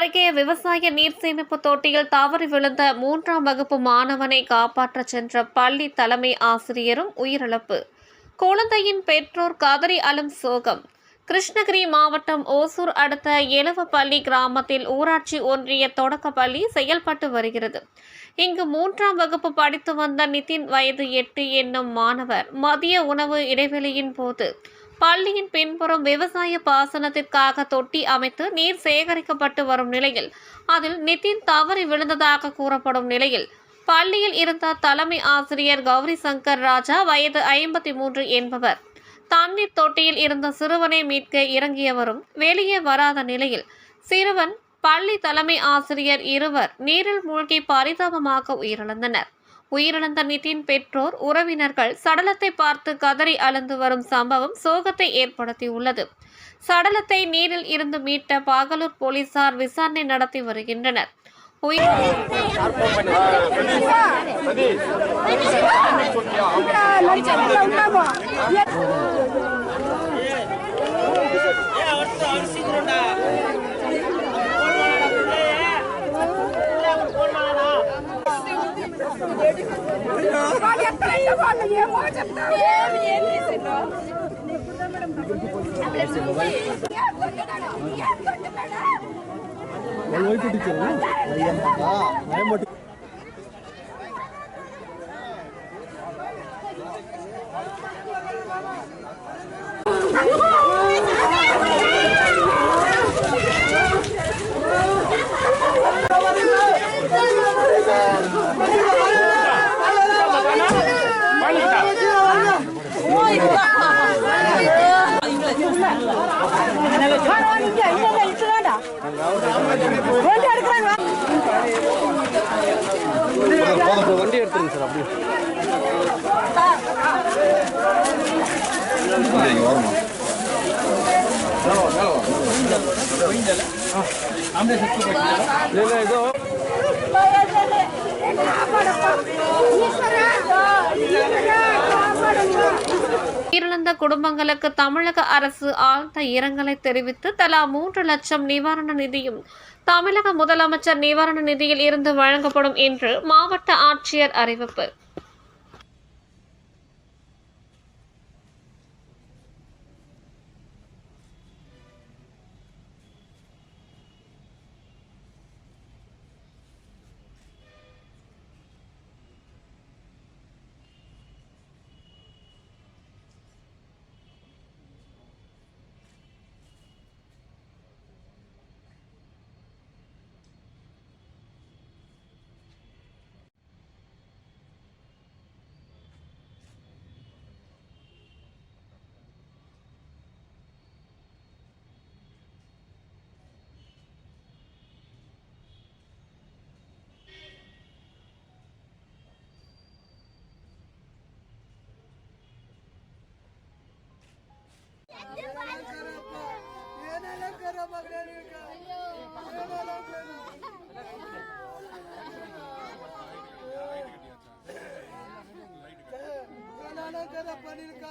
அருகே விவசாய நீர் சேமிப்பு தொட்டியில் தவறி விழுந்த 3ஆம் வகுப்பு மாணவனை காப்பாற்ற சென்ற பள்ளி தலைமை ஆசிரியரும் உயிரிழப்பு. குழந்தையின் பெற்றோர் கதறி அழும் சோகம். கிருஷ்ணகிரி மாவட்டம் ஓசூர் அடுத்த எலுவப்பள்ளி கிராமத்தில் ஊராட்சி ஒன்றிய தொடக்கப்பள்ளி செயல்பட்டு வருகிறது. இங்கு 3ஆம் வகுப்பு படித்து வந்த நிதின் வயது 8 என்னும் மாணவர் மதிய உணவு இடைவெளியின் போது பள்ளியின் பின்புறம் விவசாய பாசனத்திற்காக தொட்டி அமைத்து நீர் சேகரிக்கப்பட்டு வரும் நிலையில் அதில் நிதின் தவறி விழுந்ததாக கூறப்படும் நிலையில் பள்ளியில் இருந்த தலைமை ஆசிரியர் கௌரி சங்கர் ராஜா வயது 53 என்பவர் தண்ணீர் தொட்டியில் இருந்த சிறுவனை மீட்க இறங்கியவரும் வெளியே வராத நிலையில் சிறுவன் பள்ளி தலைமை ஆசிரியர் இருவர் நீரில் மூழ்கி பரிதாபமாக உயிரிழந்தனர். உயிரிழந்த நிதின் பெற்றோர் உறவினர்கள் சடலத்தை பார்த்து கதறி அழுந்து வரும் சம்பவம் சோகத்தை ஏற்படுத்தியுள்ளது. சடலத்தை நீரில் இருந்து மீட்ட பாகலூர் போலீசார் விசாரணை நடத்தி வருகின்றனர். வண்டி எடுத்துருங்க சார். அப்படியே உயிரிழந்த குடும்பங்களுக்கு தமிழக அரசு ஆழ்ந்த இரங்கலை தெரிவித்து தலா 3 லட்சம் நிவாரண நிதியும் தமிழக முதலமைச்சர் நிவாரண நிதியில் இருந்து வழங்கப்படும் என்று மாவட்ட ஆட்சியர் அறிவிப்பு. பண்ணிருக்கா